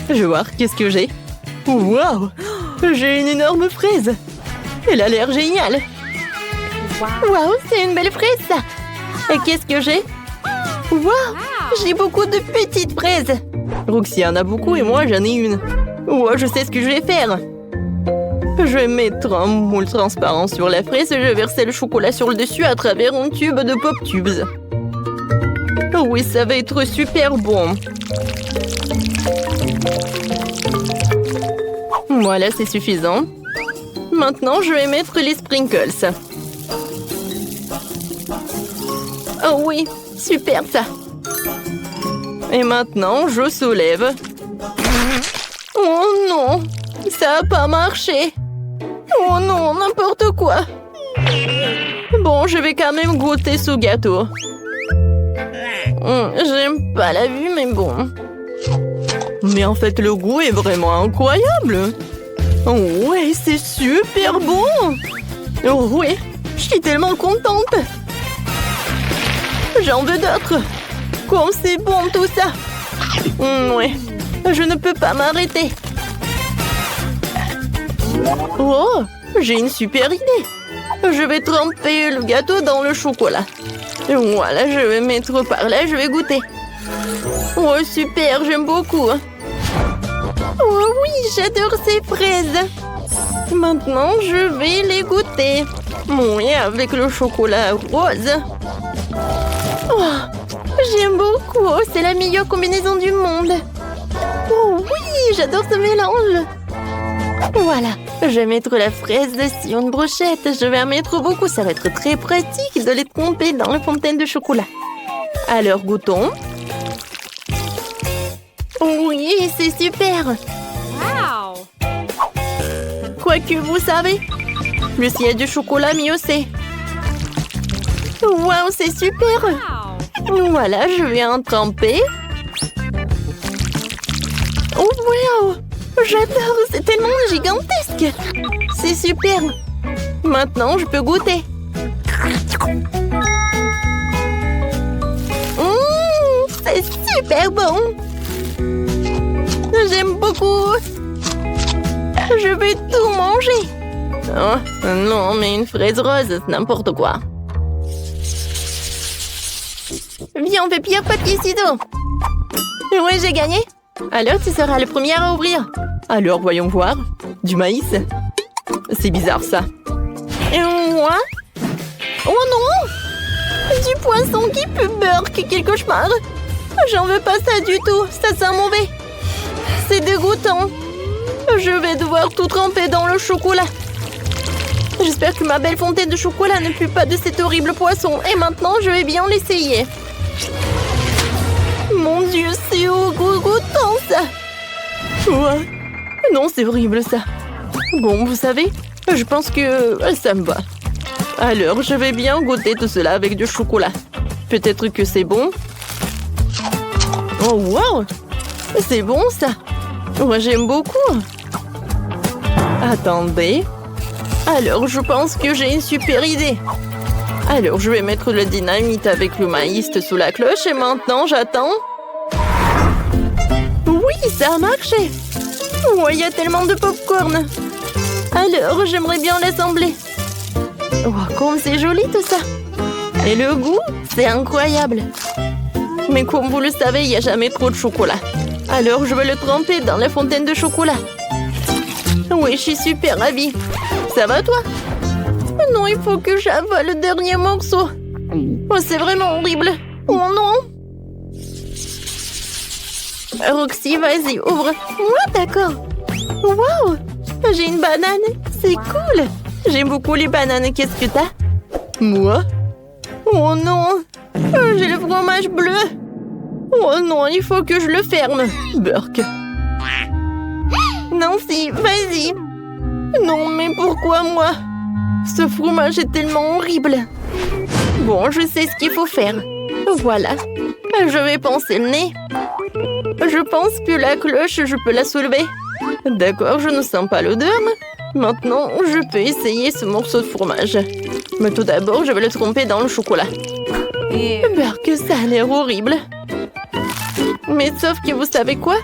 Je vais voir, qu'est-ce que j'ai? Waouh! J'ai une énorme fraise! Elle a l'air géniale! Waouh, c'est une belle fraise, ça! Et qu'est-ce que j'ai? Waouh! J'ai beaucoup de petites fraises! Roxy en a beaucoup et moi, j'en ai une. Wow, je sais ce que je vais faire! Je vais mettre un moule transparent sur la fraise et je vais verser le chocolat sur le dessus à travers un tube de Pop Tubes. Oui, ça va être super bon! Voilà, c'est suffisant. Maintenant, je vais mettre les sprinkles. Oh oui, super ça. Et maintenant, je soulève. Oh non, ça n'a pas marché. Oh non, n'importe quoi. Bon, je vais quand même goûter ce gâteau. J'aime pas la vue, mais bon. Mais en fait, le goût est vraiment incroyable. Oh ouais, c'est super bon. Oh ouais, je suis tellement contente. J'en veux d'autres. Comme c'est bon tout ça. Ouais, je ne peux pas m'arrêter. Oh, j'ai une super idée. Je vais tremper le gâteau dans le chocolat. Voilà, je vais mettre par là, je vais goûter. Oh super, j'aime beaucoup. Oh oui, j'adore ces fraises. Maintenant, je vais les goûter. Oui, avec le chocolat rose. Oh, j'aime beaucoup. C'est la meilleure combinaison du monde. Oh oui, j'adore ce mélange. Voilà, je vais mettre la fraise sur une brochette. Je vais en mettre beaucoup. Ça va être très pratique de les tremper dans la fontaine de chocolat. Alors, goûtons. Oui, c'est super. Wow! Quoi que vous savez, plus il y a du chocolat, mieux c'est. Waouh, c'est super. Wow! Voilà, je vais en tremper. Oh, wow! J'adore, c'est tellement gigantesque. C'est super. Maintenant, je peux goûter. C'est super bon. J'aime beaucoup. Je vais tout manger. Oh, non, mais une fraise rose, c'est n'importe quoi. Viens, on fait pierre, papier, ciseaux. Oui, j'ai gagné. Alors, tu seras le premier à ouvrir. Alors, voyons voir. Du maïs. C'est bizarre, ça. Et moi? Oh non! Du poisson qui pue burk, quel cauchemar. J'en veux pas ça du tout. Ça sent mauvais. C'est dégoûtant. Je vais devoir tout tremper dans le chocolat. J'espère que ma belle fontaine de chocolat ne pue pas de cet horrible poisson. Et maintenant, je vais bien l'essayer. Mon Dieu, c'est goûtant, ça. Ouais. Non, c'est horrible, ça. Bon, vous savez, je pense que ça me va. Alors, je vais bien goûter tout cela avec du chocolat. Peut-être que c'est bon. Oh, wow! C'est bon, ça. Moi, j'aime beaucoup. Attendez. Alors, je pense que j'ai une super idée. Alors, je vais mettre le dynamite avec le maïs sous la cloche et maintenant, j'attends. Oui, ça a marché. Oh, il y a tellement de pop-corn. Alors, j'aimerais bien l'assembler. Oh, comme c'est joli tout ça. Et le goût, c'est incroyable. Mais comme vous le savez, il n'y a jamais trop de chocolat. Alors, je vais le tremper dans la fontaine de chocolat. Oui, je suis super ravie. Ça va, toi? Non, il faut que j'avale le dernier morceau. Oh, c'est vraiment horrible. Oh non! Roxy, vas-y, ouvre. Moi, d'accord. Wow! J'ai une banane. C'est cool. J'aime beaucoup les bananes. Qu'est-ce que t'as? Moi? Oh non! J'ai le fromage bleu. Oh non, il faut que je le ferme. Burk. Nancy, vas-y. Non, mais pourquoi moi? Ce fromage est tellement horrible. Bon, je sais ce qu'il faut faire. Voilà. Je vais poncer le nez. Je pense que la cloche, je peux la soulever. D'accord, je ne sens pas l'odeur. Maintenant, je peux essayer ce morceau de fromage. Mais tout d'abord, je vais le tremper dans le chocolat. Burk, ça a l'air horrible. Mais sauf que vous savez quoi?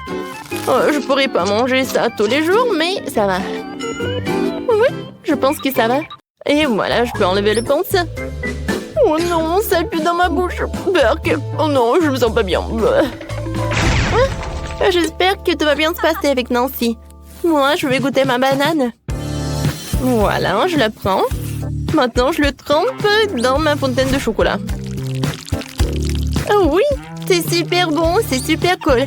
Je pourrais pas manger ça tous les jours, mais ça va. Oui, je pense que ça va. Et voilà, je peux enlever le pince. Oh non, ça pue dans ma bouche. Burk. Oh non, je me sens pas bien. J'espère que tout va bien se passer avec Nancy. Moi, je vais goûter ma banane. Voilà, je la prends. Maintenant, je le trempe dans ma fontaine de chocolat. Oh oui, c'est super bon, c'est super cool.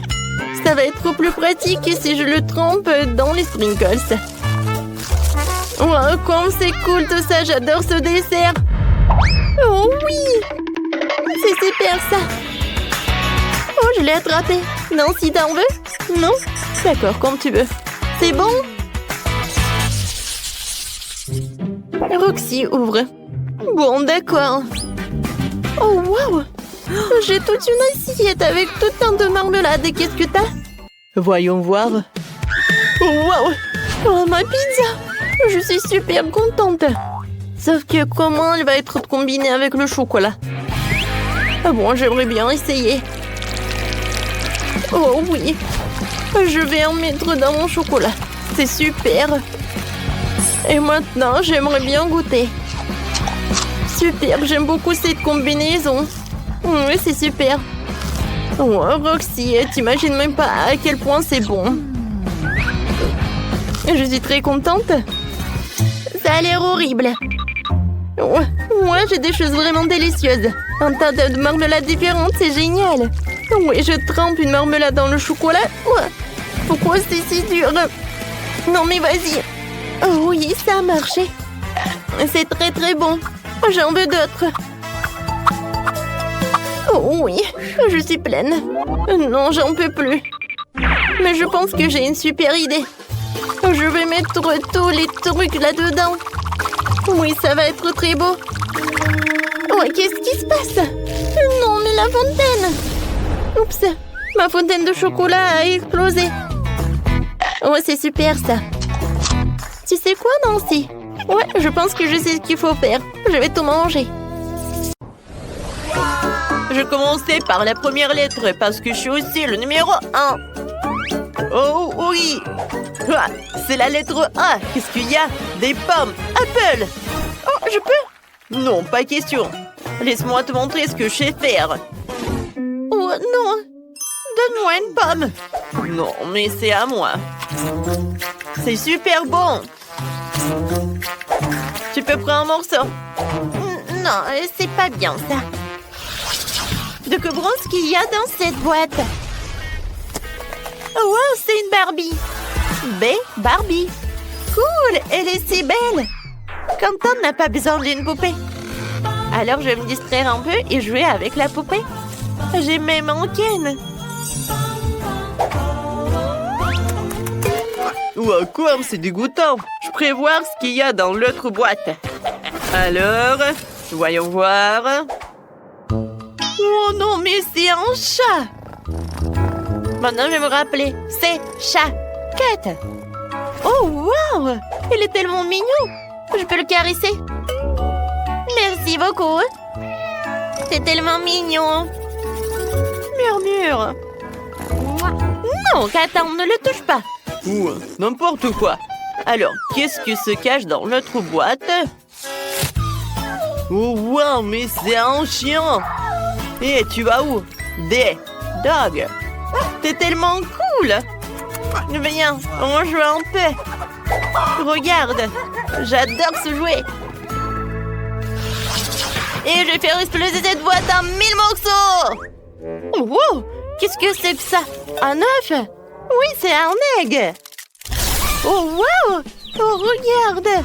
Ça va être plus pratique si je le trempe dans les sprinkles. Wow, comme c'est cool tout ça, j'adore ce dessert. Oh oui, c'est super ça. Oh, je l'ai attrapé. Non, si t'en veux? Non? D'accord, comme tu veux. C'est bon? Roxy ouvre. Bon, d'accord. Oh, wow! J'ai toute une assiette avec tout un de marmelade. Et qu'est-ce que t'as? Voyons voir. Oh, wow! Oh, ma pizza! Je suis super contente. Sauf que comment elle va être combinée avec le chocolat? Ah bon, j'aimerais bien essayer. Oh oui! Je vais en mettre dans mon chocolat. C'est super! Et maintenant, j'aimerais bien goûter. Super, j'aime beaucoup cette combinaison. Oui, c'est super. Oh, Roxy, t'imagines même pas à quel point c'est bon. Je suis très contente. Ça a l'air horrible. Ouais, j'ai des choses vraiment délicieuses. Un tas de marmelades différentes, c'est génial. Oui, je trempe une marmelade dans le chocolat. Pourquoi c'est si dur? Non, mais vas-y. Oh oui, ça a marché. C'est très très bon. J'en veux d'autres. Oh oui, je suis pleine. Non, j'en peux plus. Mais je pense que j'ai une super idée. Je vais mettre tous les trucs là-dedans. Oui, ça va être très beau. Ouais, qu'est-ce qui se passe? Non, mais la fontaine. Oups, ma fontaine de chocolat a explosé. Oh, c'est super ça. Tu sais quoi, Nancy? Ouais, je pense que je sais ce qu'il faut faire. Je vais tout manger. Je commençais par la première lettre parce que je suis aussi le numéro 1. Oh oui! Ah, c'est la lettre A. Qu'est-ce qu'il y a? Des pommes. Apple. Oh, je peux? Non, pas question. Laisse-moi te montrer ce que je sais faire. Oh non! Donne-moi une pomme. Non, mais c'est à moi. C'est super bon. Tu peux prendre un morceau? Non, c'est pas bien ça. De que bronze qu'il y a dans cette boîte? Oh, wow, c'est une Barbie. Barbie. Cool, elle est si belle. Quentin n'a pas besoin d'une poupée. Alors je vais me distraire un peu et jouer avec la poupée. J'ai même un Ken. Ouah, quoi, c'est dégoûtant. Je prévois ce qu'il y a dans l'autre boîte. Alors, voyons voir. Oh non, mais c'est un chat. Maintenant, je vais me rappeler. C'est chat. Cat. Oh, wow! Il est tellement mignon. Je peux le caresser? Merci beaucoup. C'est tellement mignon. Murmure. Non, Catan, ne le touche pas. Ouh, n'importe quoi. Alors, qu'est-ce que se cache dans notre boîte? Oh, wow, mais c'est un chien. Et tu vas où? Des dogs. T'es tellement cool. Viens, on joue un peu. Regarde, j'adore ce jouet. Et je vais faire exploser cette boîte en 1000 morceaux. Wow, qu'est-ce que c'est que ça? Un œuf? Oui, c'est un egg. Oh, wow. Oh, regarde.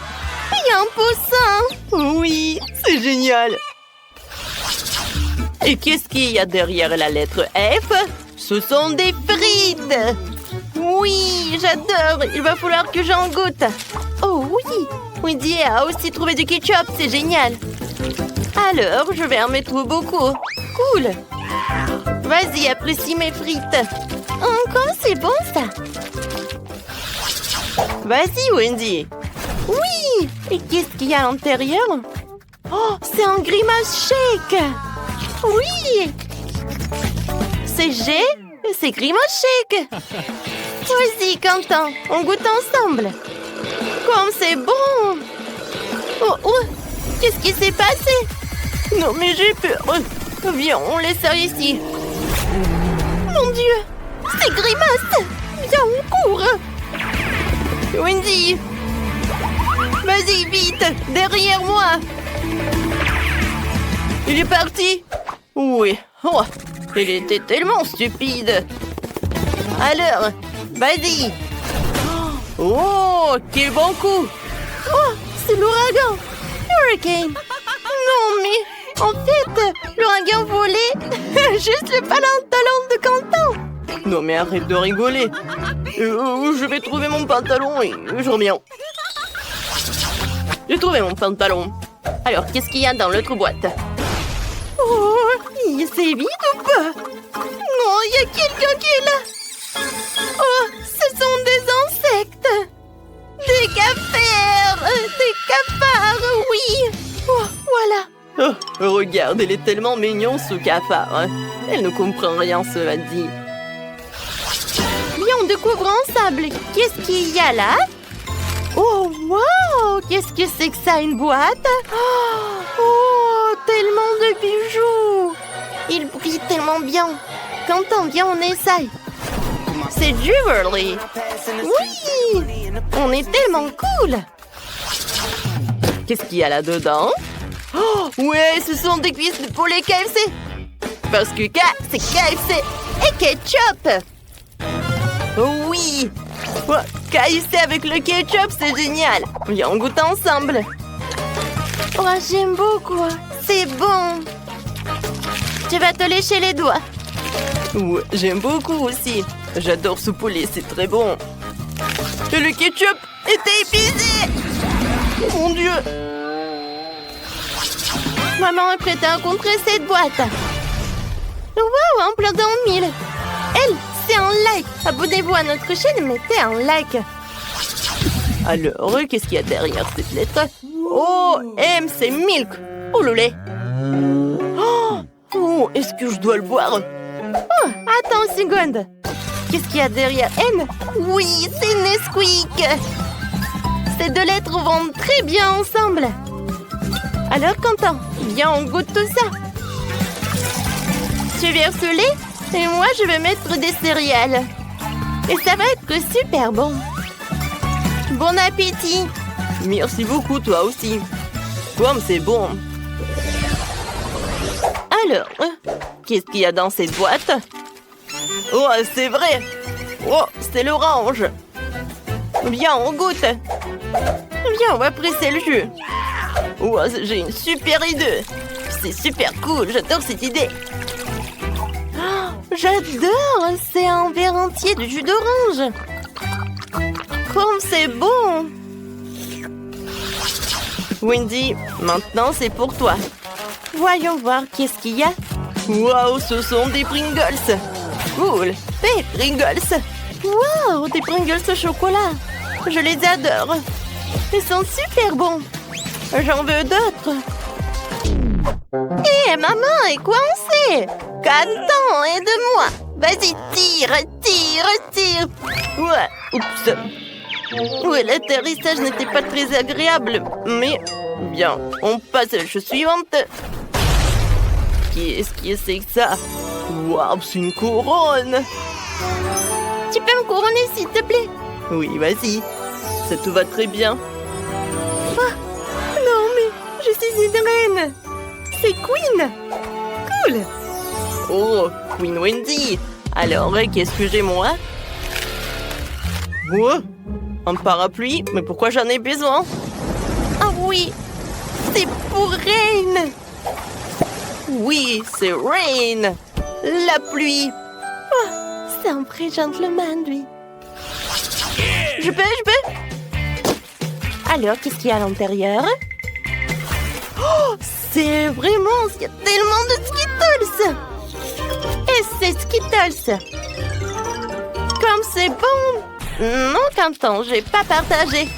Il y a un poussin. Oui, c'est génial. Et qu'est-ce qu'il y a derrière la lettre F? Ce sont des frites. Oui, j'adore. Il va falloir que j'en goûte. Oh oui, Wendy a aussi trouvé du ketchup. C'est génial. Alors, je vais en mettre beaucoup. Cool. Vas-y, apprécie mes frites. Encore, c'est bon ça. Vas-y, Wendy. Oui. Et qu'est-ce qu'il y a à l'intérieur? Oh, c'est un grimace shake. Oui. C'est C'est Grimace-Shake. Vas-y, Quentin, on goûte ensemble. Comme c'est bon. Oh, oh, qu'est-ce qui s'est passé? Non, mais j'ai peur. Viens, on laisse ça ici. Mon Dieu, c'est Grimace. Viens, on court. Wendy. Vas-y, vite, derrière moi. Il est parti. Oui. Oh, il était tellement stupide. Alors, vas-y. Oh, quel bon coup. Oh, c'est l'ouragan. Hurricane. Non, mais en fait, l'ouragan volait juste le pantalon de Quentin. Non, mais arrête de rigoler. Je vais trouver mon pantalon et je reviens. J'ai trouvé mon pantalon. Alors, qu'est-ce qu'il y a dans l'autre boîte? Oh, c'est vide ou pas? Non, il y a quelqu'un qui est là. Oh, ce sont des insectes. Des cafards, oui. Oh, voilà. Oh, regarde, elle est tellement mignonne, ce cafard. Hein. Elle ne comprend rien, cela dit. Viens, on découvre ensemble. Qu'est-ce qu'il y a là? Oh, wow! Qu'est-ce que c'est que ça, une boîte? Oh, tellement de bijoux! Il brille tellement bien. Quentin, viens, on essaye. C'est Jewelry. Oui! On est tellement cool! Qu'est-ce qu'il y a là-dedans? Oh, ouais, ce sont des cuisses de poulet KFC. Parce que K, c'est KFC et ketchup. Oui! Oh, KFC avec le ketchup, c'est génial! Viens, on goûte ensemble! Oh, j'aime beaucoup! C'est bon! Tu vas te lécher les doigts! Ouais, j'aime beaucoup aussi! J'adore ce poulet, c'est très bon! Et le ketchup était épuisé! Oh mon Dieu! Maman est prête à rencontrer cette boîte! Waouh, un plein dans 1000! Elle, c'est un like! Abonnez-vous à notre chaîne et mettez un like! Alors, qu'est-ce qu'il y a derrière cette lettre? Oh, M, c'est milk! Oh, le lait! Oh, est-ce que je dois le boire? Oh, attends une seconde! Qu'est-ce qu'il y a derrière N? Oui, c'est Nesquik! Ces deux lettres vont très bien ensemble! Alors, Quentin, viens, on goûte tout ça! Tu verses le lait? Et moi, je vais mettre des céréales. Et ça va être super bon. Bon appétit. Merci beaucoup, toi aussi. Comme c'est bon. Alors, qu'est-ce qu'il y a dans cette boîte? Oh, c'est vrai. Oh, c'est l'orange. Viens, on goûte. Viens, on va presser le jus. Oh, j'ai une super idée. C'est super cool, j'adore cette idée. J'adore! C'est un verre entier de jus d'orange! Comme c'est bon! Wendy, maintenant c'est pour toi. Voyons voir qu'est-ce qu'il y a. Waouh, ce sont des Pringles! Cool! Des Pringles! Waouh, des Pringles au chocolat! Je les adore! Ils sont super bons! J'en veux d'autres! Hé, maman est coincée! Quentin, aide-moi! Vas-y, tire! Ouais, oups! Ouais, l'atterrissage n'était pas très agréable, mais... Bien, on passe à la chose suivante. Qu'est-ce que c'est que ça? Waouh, c'est une couronne! Tu peux me couronner, s'il te plaît? Oui, vas-y. Ça te va très bien. Ah, non, mais je suis une reine! C'est Queen! Cool! Oh, Queen Wendy! Alors, qu'est-ce que j'ai, moi? Oh, un parapluie? Mais pourquoi j'en ai besoin? Ah oui! C'est pour Rain! Oui, c'est Rain! La pluie! Oh, c'est un vrai gentleman, lui! Je peux? Alors, qu'est-ce qu'il y a à l'intérieur? Oh, c'est vraiment... Il y a tellement de Skittles! Et c'est Skittles! Comme c'est bon! Non, Quentin, j'ai pas partagé.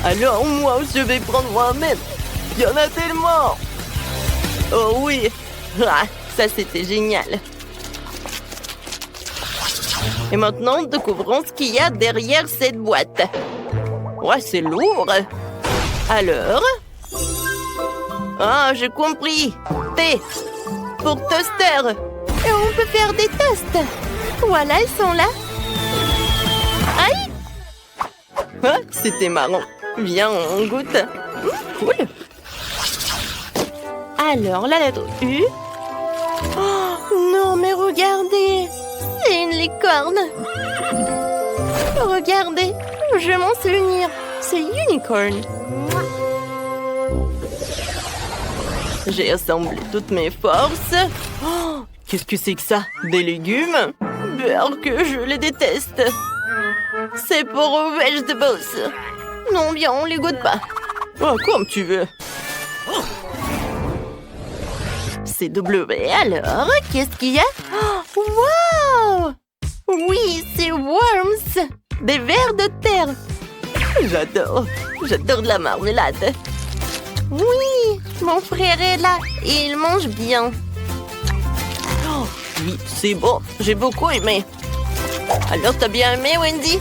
Alors, moi, je vais prendre moi-même. Il y en a tellement! Oh oui! Ah, ça, c'était génial. Et maintenant, découvrons ce qu'il y a derrière cette boîte. Ouais, c'est lourd. Alors? Ah, j'ai compris. T. Pour toaster. Et on peut faire des toasts. Voilà, ils sont là. Aïe! Ah, c'était marrant. Viens, on goûte. Cool. Alors, la lettre U. Oh, non, mais regardez. C'est une licorne. Regardez, je m'en souvenir. C'est unicorn. J'ai assemblé toutes mes forces. Oh, qu'est-ce que c'est que ça? Des légumes? Que je les déteste. C'est pour vegetables. Non, bien, on les goûte pas. Oh, comme tu veux. C'est W, alors, qu'est-ce qu'il y a? Oh, wow! Oui, c'est worms. Des vers de terre. J'adore de la marmelade. Oui, mon frère est là et il mange bien. Oh, oui, c'est bon, j'ai beaucoup aimé. Alors, t'as bien aimé, Wendy?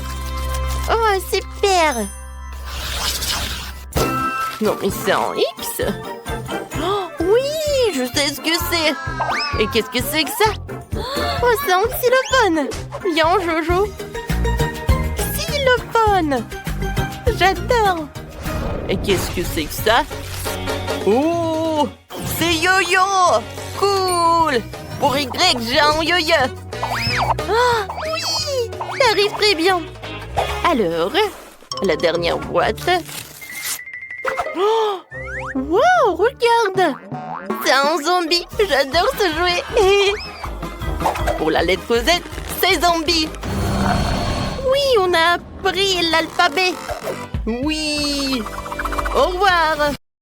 Oh, super! Non, mais c'est en X? Oh, oui, je sais ce que c'est. Et qu'est-ce que c'est que ça? Oh, c'est un xylophone. Viens, Jojo. Xylophone. J'adore. Et qu'est-ce que c'est que ça? Oh, c'est yo-yo. Cool. Pour Y, j'ai un yo-yo. Ah, oui, ça arrive très bien. Alors, la dernière boîte. Oh, wow, regarde. C'est un zombie. J'adore ce jouet. Pour la lettre Z, c'est zombie. Oui, on a appris l'alphabet. Oui. Au revoir.